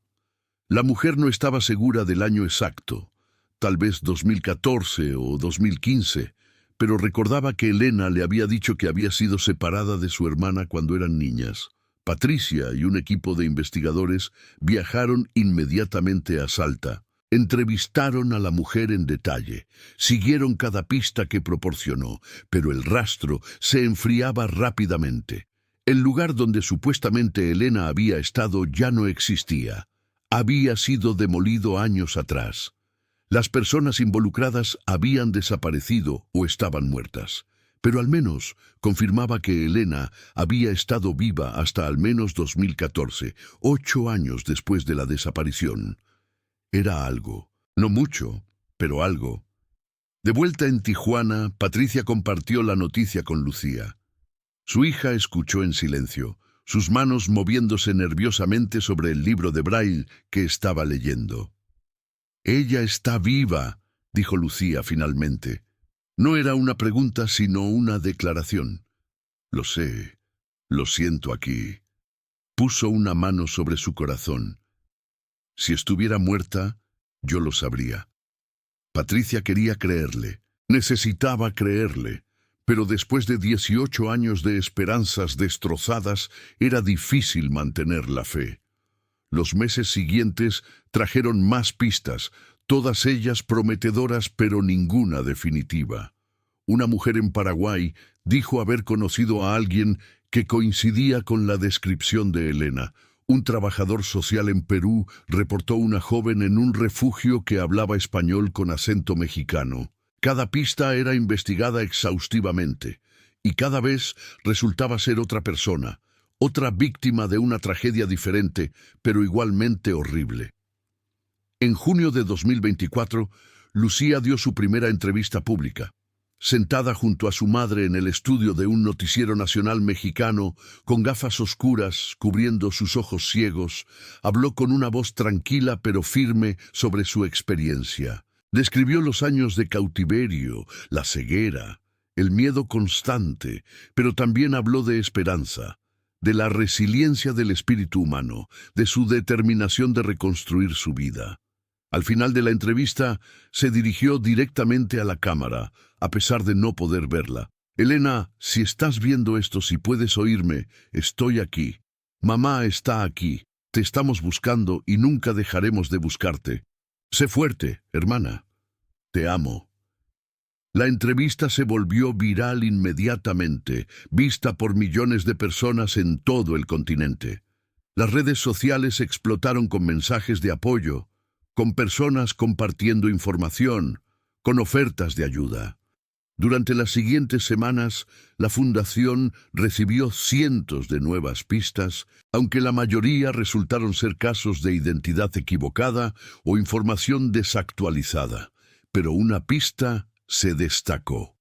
La mujer no estaba segura del año exacto, tal vez 2014 o 2015, pero recordaba que Elena le había dicho que había sido separada de su hermana cuando eran niñas. Patricia y un equipo de investigadores viajaron inmediatamente a Salta. Entrevistaron a la mujer en detalle, siguieron cada pista que proporcionó, pero el rastro se enfriaba rápidamente. El lugar donde supuestamente Elena había estado ya no existía. Había sido demolido años atrás. Las personas involucradas habían desaparecido o estaban muertas. Pero al menos confirmaba que Elena había estado viva hasta al menos 2014, 8 años después de la desaparición. Era algo, no mucho, pero algo. De vuelta en Tijuana, Patricia compartió la noticia con Lucía. Su hija escuchó en silencio, sus manos moviéndose nerviosamente sobre el libro de braille que estaba leyendo. «Ella está viva», dijo Lucía finalmente. No era una pregunta, sino una declaración. «Lo sé, lo siento aquí». Puso una mano sobre su corazón. «Si estuviera muerta, yo lo sabría». Patricia quería creerle, necesitaba creerle, pero después de 18 años de esperanzas destrozadas, era difícil mantener la fe. Los meses siguientes trajeron más pistas, todas ellas prometedoras pero ninguna definitiva. Una mujer en Paraguay dijo haber conocido a alguien que coincidía con la descripción de Elena. Un trabajador social en Perú reportó una joven en un refugio que hablaba español con acento mexicano. Cada pista era investigada exhaustivamente, y cada vez resultaba ser otra persona, otra víctima de una tragedia diferente, pero igualmente horrible. En junio de 2024, Lucía dio su primera entrevista pública. Sentada junto a su madre en el estudio de un noticiero nacional mexicano, con gafas oscuras cubriendo sus ojos ciegos, habló con una voz tranquila pero firme sobre su experiencia. Describió los años de cautiverio, la ceguera, el miedo constante, pero también habló de esperanza, de la resiliencia del espíritu humano, de su determinación de reconstruir su vida. Al final de la entrevista, se dirigió directamente a la cámara, a pesar de no poder verla. «Elena, si estás viendo esto, si puedes oírme, estoy aquí. Mamá está aquí. Te estamos buscando y nunca dejaremos de buscarte. Sé fuerte, hermana. Te amo». La entrevista se volvió viral inmediatamente, vista por millones de personas en todo el continente. Las redes sociales explotaron con mensajes de apoyo. con personas compartiendo información, con ofertas de ayuda. Durante las siguientes semanas, la Fundación recibió cientos de nuevas pistas, aunque la mayoría resultaron ser casos de identidad equivocada o información desactualizada. Pero una pista se destacó.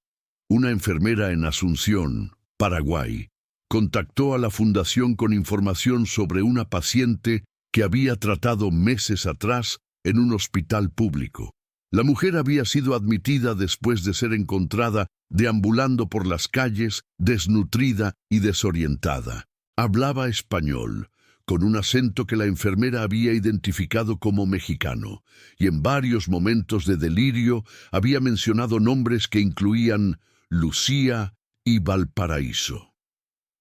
Una enfermera en Asunción, Paraguay, contactó a la Fundación con información sobre una paciente que había tratado meses atrás en un hospital público. La mujer había sido admitida después de ser encontrada deambulando por las calles, desnutrida y desorientada. Hablaba español, con un acento que la enfermera había identificado como mexicano, y en varios momentos de delirio había mencionado nombres que incluían Lucía y Valparaíso.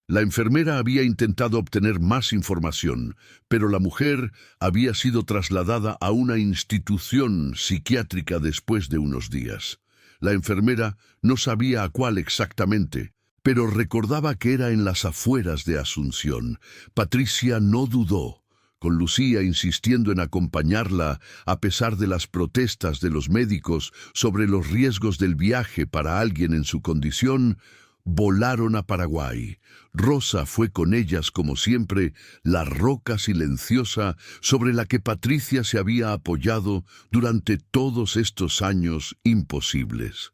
La enfermera había intentado obtener más información, pero la mujer había sido trasladada a una institución psiquiátrica después de unos días. La enfermera no sabía a cuál exactamente, pero recordaba que era en las afueras de Asunción. Patricia no dudó, con Lucía insistiendo en acompañarla a pesar de las protestas de los médicos sobre los riesgos del viaje para alguien en su condición. Volaron a Paraguay. Rosa fue con ellas como siempre, la roca silenciosa sobre la que Patricia se había apoyado durante todos estos años imposibles.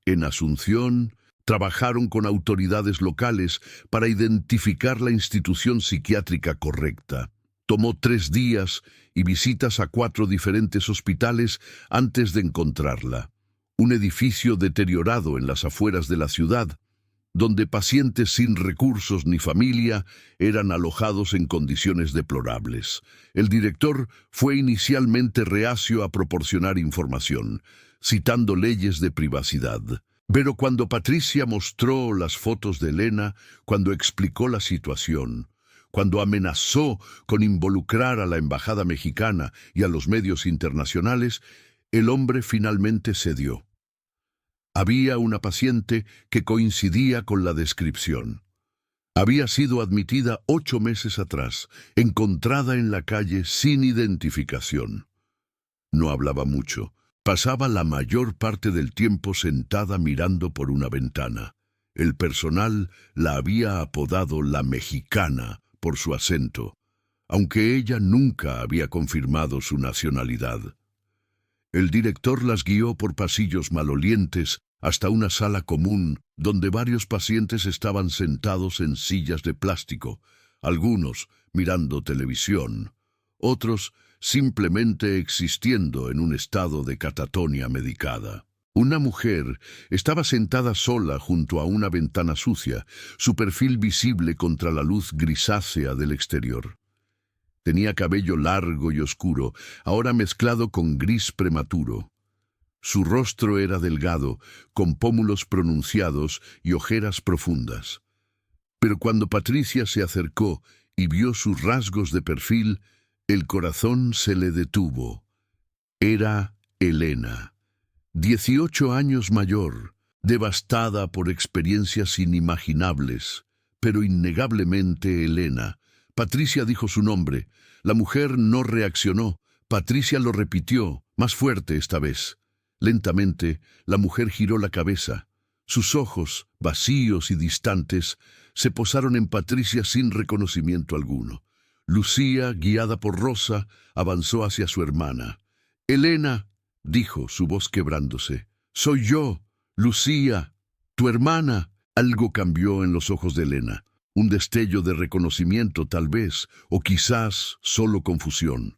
En Asunción, trabajaron con autoridades locales para identificar la institución psiquiátrica correcta. Tomó 3 días y visitas a 4 diferentes hospitales antes de encontrarla. Un edificio deteriorado en las afueras de la ciudad, donde pacientes sin recursos ni familia eran alojados en condiciones deplorables. El director fue inicialmente reacio a proporcionar información, citando leyes de privacidad. Pero cuando Patricia mostró las fotos de Elena, cuando explicó la situación, cuando amenazó con involucrar a la embajada mexicana y a los medios internacionales, el hombre finalmente cedió. Había una paciente que coincidía con la descripción. Había sido admitida 8 meses atrás, encontrada en la calle sin identificación. No hablaba mucho. Pasaba la mayor parte del tiempo sentada mirando por una ventana. El personal la había apodado la mexicana por su acento, aunque ella nunca había confirmado su nacionalidad. El director las guió por pasillos malolientes hasta una sala común donde varios pacientes estaban sentados en sillas de plástico, algunos mirando televisión, otros simplemente existiendo en un estado de catatonia medicada. Una mujer estaba sentada sola junto a una ventana sucia, su perfil visible contra la luz grisácea del exterior. Tenía cabello largo y oscuro, ahora mezclado con gris prematuro. Su rostro era delgado, con pómulos pronunciados y ojeras profundas. Pero cuando Patricia se acercó y vio sus rasgos de perfil, el corazón se le detuvo. Era Elena, 18 años mayor, devastada por experiencias inimaginables, pero innegablemente Elena. Patricia dijo su nombre. La mujer no reaccionó. Patricia lo repitió, más fuerte esta vez. Lentamente, la mujer giró la cabeza. Sus ojos, vacíos y distantes, se posaron en Patricia sin reconocimiento alguno. Lucía, guiada por Rosa, avanzó hacia su hermana. «Elena», dijo, su voz quebrándose. «Soy yo, Lucía, tu hermana». Algo cambió en los ojos de Elena. Un destello de reconocimiento, tal vez, o quizás solo confusión.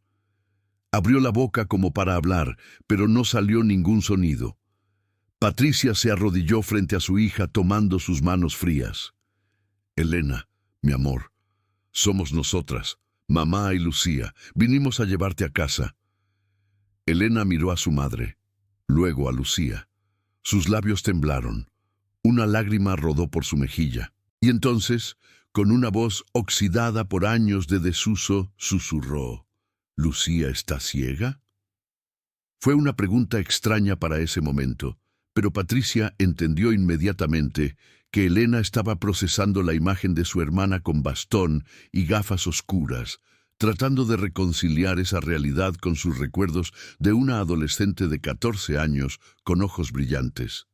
Abrió la boca como para hablar, pero no salió ningún sonido. Patricia se arrodilló frente a su hija tomando sus manos frías. «Elena, mi amor, somos nosotras, mamá y Lucía. Vinimos a llevarte a casa». Elena miró a su madre, luego a Lucía. Sus labios temblaron. Una lágrima rodó por su mejilla. Y entonces, con una voz oxidada por años de desuso, susurró: «¿Lucía está ciega?». Fue una pregunta extraña para ese momento, pero Patricia entendió inmediatamente que Elena estaba procesando la imagen de su hermana con bastón y gafas oscuras, tratando de reconciliar esa realidad con sus recuerdos de una adolescente de 14 años con ojos brillantes.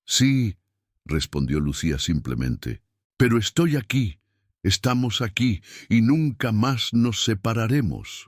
«Sí», respondió Lucía simplemente, «pero estoy aquí, estamos aquí, y nunca más nos separaremos».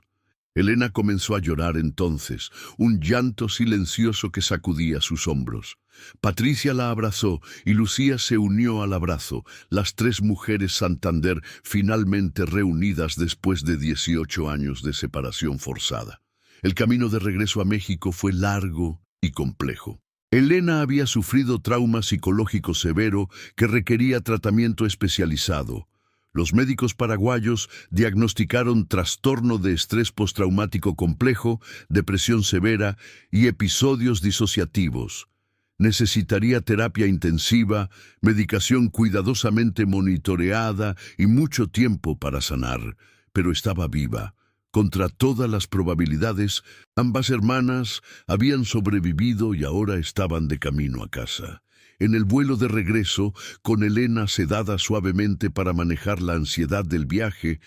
Elena comenzó a llorar entonces, un llanto silencioso que sacudía sus hombros. Patricia la abrazó y Lucía se unió al abrazo, las tres mujeres Santander finalmente reunidas después de 18 años de separación forzada. El camino de regreso a México fue largo y complejo. Elena había sufrido trauma psicológico severo que requería tratamiento especializado. Los médicos paraguayos diagnosticaron trastorno de estrés postraumático complejo, depresión severa y episodios disociativos. Necesitaría terapia intensiva, medicación cuidadosamente monitoreada y mucho tiempo para sanar, pero estaba viva. Contra todas las probabilidades, ambas hermanas habían sobrevivido y ahora estaban de camino a casa. En el vuelo de regreso, con Elena sedada suavemente para manejar la ansiedad del viaje,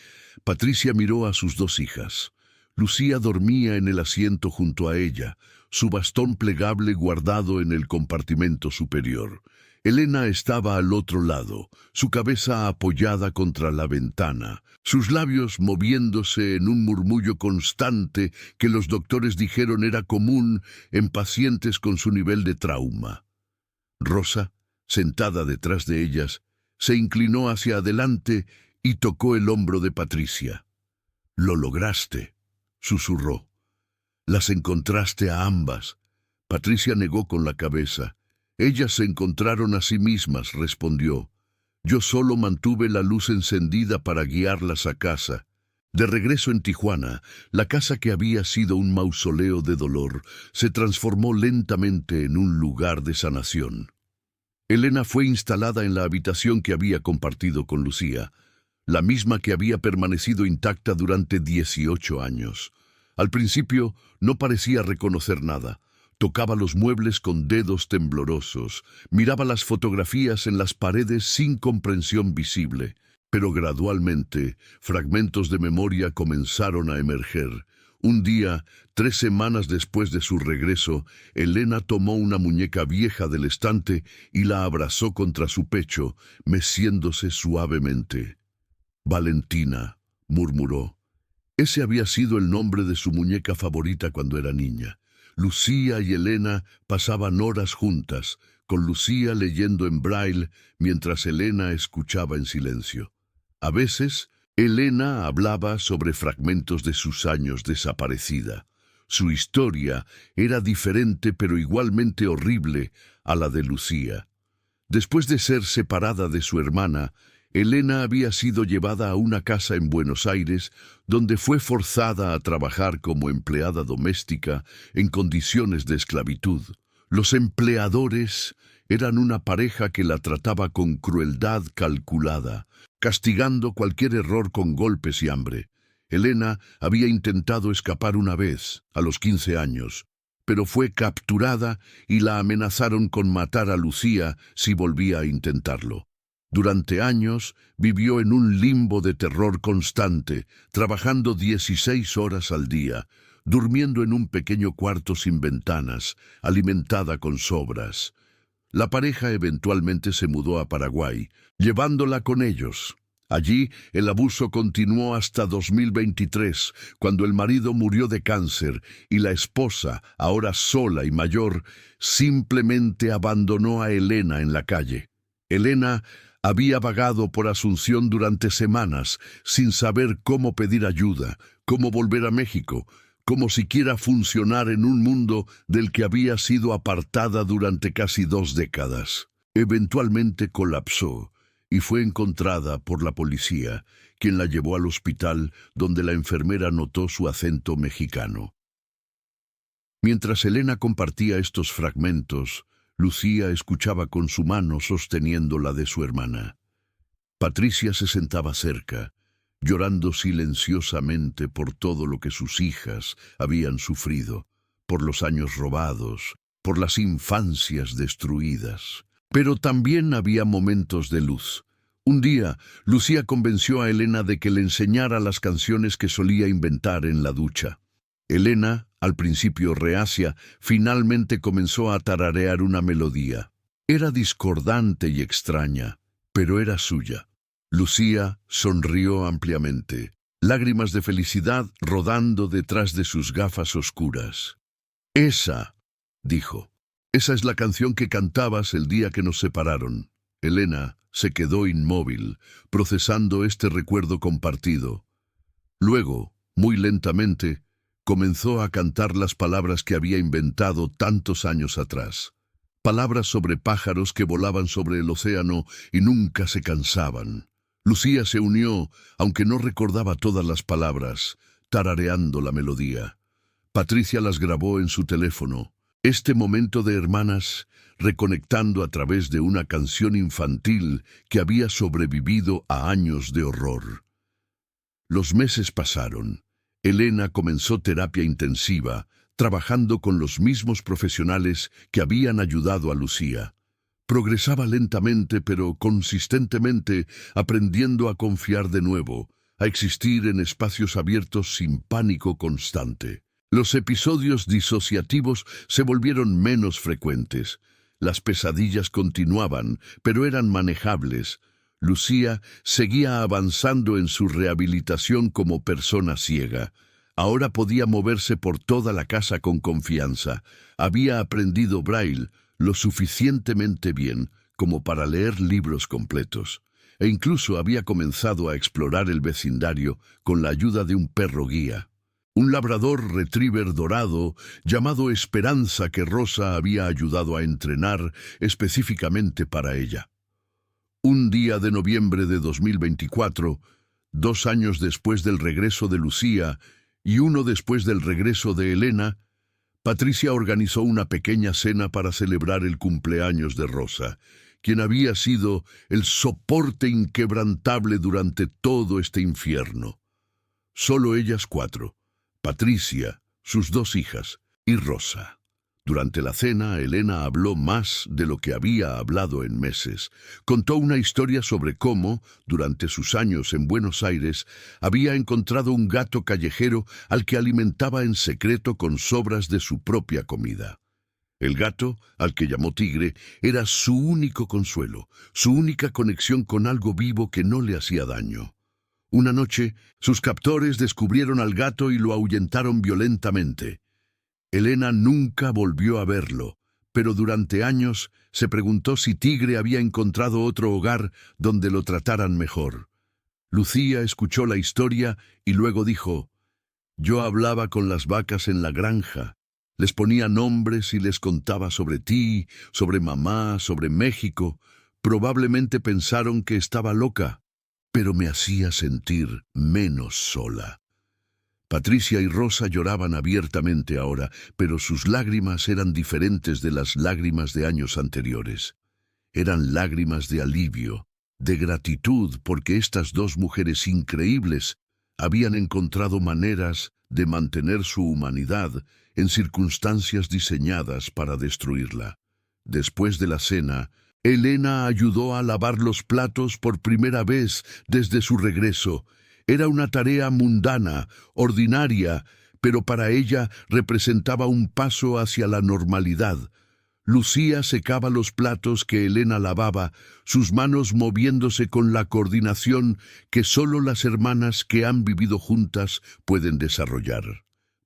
Patricia miró a sus dos hijas. Lucía dormía en el asiento junto a ella, su bastón plegable guardado en el compartimento superior. Elena estaba al otro lado, su cabeza apoyada contra la ventana, sus labios moviéndose en un murmullo constante que los doctores dijeron era común en pacientes con su nivel de trauma. Rosa, sentada detrás de ellas, se inclinó hacia adelante y tocó el hombro de Patricia. «Lo lograste», susurró. «Las encontraste a ambas». Patricia negó con la cabeza. «Ellas se encontraron a sí mismas», respondió. «Yo solo mantuve la luz encendida para guiarlas a casa». De regreso en Tijuana, la casa que había sido un mausoleo de dolor se transformó lentamente en un lugar de sanación. Elena fue instalada en la habitación que había compartido con Lucía, la misma que había permanecido intacta durante 18 años. Al principio no parecía reconocer nada. Tocaba los muebles con dedos temblorosos, miraba las fotografías en las paredes sin comprensión visible. Pero gradualmente, fragmentos de memoria comenzaron a emerger. Un día, 3 semanas después de su regreso, Elena tomó una muñeca vieja del estante y la abrazó contra su pecho, meciéndose suavemente. «Valentina», murmuró. Ese había sido el nombre de su muñeca favorita cuando era niña. Lucía y Elena pasaban horas juntas, con Lucía leyendo en braille mientras Elena escuchaba en silencio. A veces, Elena hablaba sobre fragmentos de sus años desaparecida. Su historia era diferente pero igualmente horrible a la de Lucía. Después de ser separada de su hermana, Elena había sido llevada a una casa en Buenos Aires donde fue forzada a trabajar como empleada doméstica en condiciones de esclavitud. Los empleadores eran una pareja que la trataba con crueldad calculada, castigando cualquier error con golpes y hambre. Elena había intentado escapar una vez, a los 15 años, pero fue capturada y la amenazaron con matar a Lucía si volvía a intentarlo. Durante años vivió en un limbo de terror constante, trabajando 16 horas al día, durmiendo en un pequeño cuarto sin ventanas, alimentada con sobras. La pareja eventualmente se mudó a Paraguay, llevándola con ellos. Allí, el abuso continuó hasta 2023, cuando el marido murió de cáncer y la esposa, ahora sola y mayor, simplemente abandonó a Elena en la calle. Elena había vagado por Asunción durante semanas, sin saber cómo pedir ayuda, cómo volver a México, cómo siquiera funcionar en un mundo del que había sido apartada durante casi 2 décadas. Eventualmente colapsó y fue encontrada por la policía, quien la llevó al hospital donde la enfermera notó su acento mexicano. Mientras Elena compartía estos fragmentos, Lucía escuchaba con su mano sosteniendo la de su hermana. Patricia se sentaba cerca, llorando silenciosamente por todo lo que sus hijas habían sufrido, por los años robados, por las infancias destruidas. Pero también había momentos de luz. Un día, Lucía convenció a Elena de que le enseñara las canciones que solía inventar en la ducha. Elena, al principio reacia, finalmente comenzó a tararear una melodía. Era discordante y extraña, pero era suya. Lucía sonrió ampliamente, lágrimas de felicidad rodando detrás de sus gafas oscuras. «Esa», dijo, «esa es la canción que cantabas el día que nos separaron». Elena se quedó inmóvil, procesando este recuerdo compartido. Luego, muy lentamente, comenzó a cantar las palabras que había inventado tantos años atrás. Palabras sobre pájaros que volaban sobre el océano y nunca se cansaban. Lucía se unió, aunque no recordaba todas las palabras, tarareando la melodía. Patricia las grabó en su teléfono. Este momento de hermanas, reconectando a través de una canción infantil que había sobrevivido a años de horror. Los meses pasaron. Elena comenzó terapia intensiva, trabajando con los mismos profesionales que habían ayudado a Lucía. Progresaba lentamente pero consistentemente, aprendiendo a confiar de nuevo, a existir en espacios abiertos sin pánico constante. Los episodios disociativos se volvieron menos frecuentes. Las pesadillas continuaban, pero eran manejables. Lucía seguía avanzando en su rehabilitación como persona ciega. Ahora podía moverse por toda la casa con confianza. Había aprendido braille lo suficientemente bien como para leer libros completos, e incluso había comenzado a explorar el vecindario con la ayuda de un perro guía. Un labrador retriever dorado llamado Esperanza que Rosa había ayudado a entrenar específicamente para ella. Un día de noviembre de 2024, 2 años después del regreso de Lucía y 1 después del regreso de Elena, Patricia organizó una pequeña cena para celebrar el cumpleaños de Rosa, quien había sido el soporte inquebrantable durante todo este infierno. Solo ellas 4, Patricia, sus 2 hijas y Rosa. Durante la cena, Elena habló más de lo que había hablado en meses. Contó una historia sobre cómo, durante sus años en Buenos Aires, había encontrado un gato callejero al que alimentaba en secreto con sobras de su propia comida. El gato, al que llamó Tigre, era su único consuelo, su única conexión con algo vivo que no le hacía daño. Una noche, sus captores descubrieron al gato y lo ahuyentaron violentamente. Elena nunca volvió a verlo, pero durante años se preguntó si Tigre había encontrado otro hogar donde lo trataran mejor. Lucía escuchó la historia y luego dijo: «Yo hablaba con las vacas en la granja, les ponía nombres y les contaba sobre ti, sobre mamá, sobre México. Probablemente pensaron que estaba loca, pero me hacía sentir menos sola». Patricia y Rosa lloraban abiertamente ahora, pero sus lágrimas eran diferentes de las lágrimas de años anteriores. Eran lágrimas de alivio, de gratitud, porque estas 2 mujeres increíbles habían encontrado maneras de mantener su humanidad en circunstancias diseñadas para destruirla. Después de la cena, Elena ayudó a lavar los platos por primera vez desde su regreso. Era una tarea mundana, ordinaria, pero para ella representaba un paso hacia la normalidad. Lucía secaba los platos que Elena lavaba, sus manos moviéndose con la coordinación que solo las hermanas que han vivido juntas pueden desarrollar.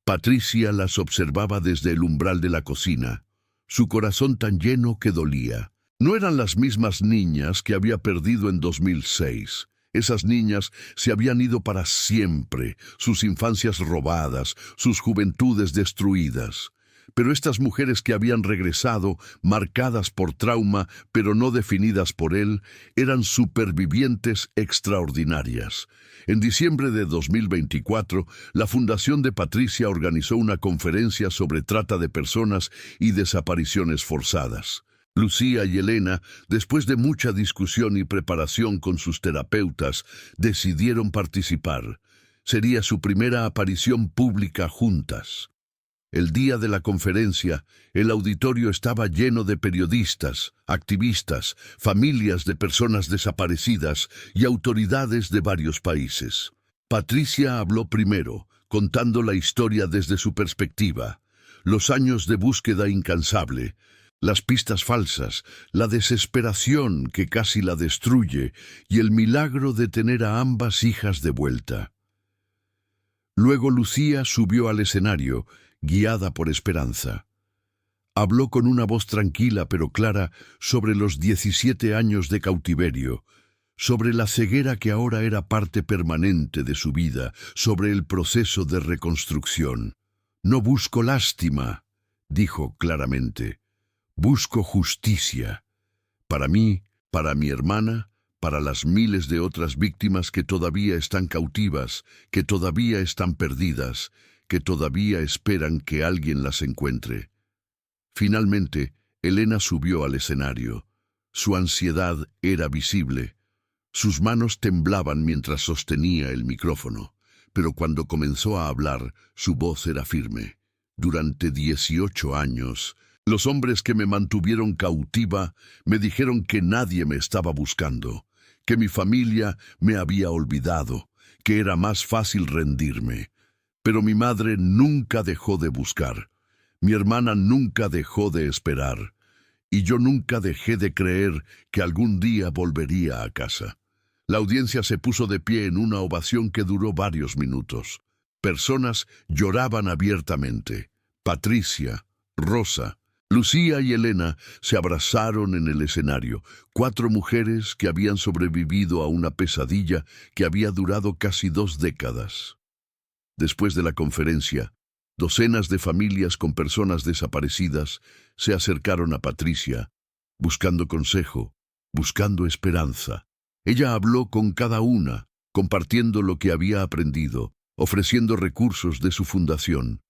Patricia las observaba desde el umbral de la cocina, su corazón tan lleno que dolía. No eran las mismas niñas que había perdido en 2006. Esas niñas se habían ido para siempre, sus infancias robadas, sus juventudes destruidas. Pero estas mujeres que habían regresado, marcadas por trauma, pero no definidas por él, eran supervivientes extraordinarias. En diciembre de 2024, la Fundación de Patricia organizó una conferencia sobre trata de personas y desapariciones forzadas. Lucía y Elena, después de mucha discusión y preparación con sus terapeutas, decidieron participar. Sería su primera aparición pública juntas. El día de la conferencia, el auditorio estaba lleno de periodistas, activistas, familias de personas desaparecidas y autoridades de varios países. Patricia habló primero, contando la historia desde su perspectiva, los años de búsqueda incansable, las pistas falsas, la desesperación que casi la destruye y el milagro de tener a ambas hijas de vuelta. Luego Lucía subió al escenario, guiada por Esperanza. Habló con una voz tranquila pero clara sobre los 17 años de cautiverio, sobre la ceguera que ahora era parte permanente de su vida, sobre el proceso de reconstrucción. «No busco lástima», dijo claramente. «Busco justicia. Para mí, para mi hermana, para las miles de otras víctimas que todavía están cautivas, que todavía están perdidas, que todavía esperan que alguien las encuentre». Finalmente, Elena subió al escenario. Su ansiedad era visible. Sus manos temblaban mientras sostenía el micrófono, pero cuando comenzó a hablar, su voz era firme. «Durante 18 años, los hombres que me mantuvieron cautiva me dijeron que nadie me estaba buscando, que mi familia me había olvidado, que era más fácil rendirme. Pero mi madre nunca dejó de buscar, mi hermana nunca dejó de esperar, y yo nunca dejé de creer que algún día volvería a casa». La audiencia se puso de pie en una ovación que duró varios minutos. Personas lloraban abiertamente. Patricia, Rosa, Lucía y Elena se abrazaron en el escenario, 4 mujeres que habían sobrevivido a una pesadilla que había durado casi 2 décadas. Después de la conferencia, docenas de familias con personas desaparecidas se acercaron a Patricia, buscando consejo, buscando esperanza. Ella habló con cada una, compartiendo lo que había aprendido, ofreciendo recursos de su fundación,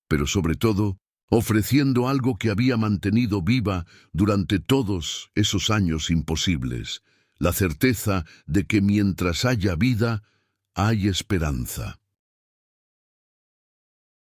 pero sobre todo, ofreciendo algo que había mantenido viva durante todos esos años imposibles, la certeza de que mientras haya vida, hay esperanza.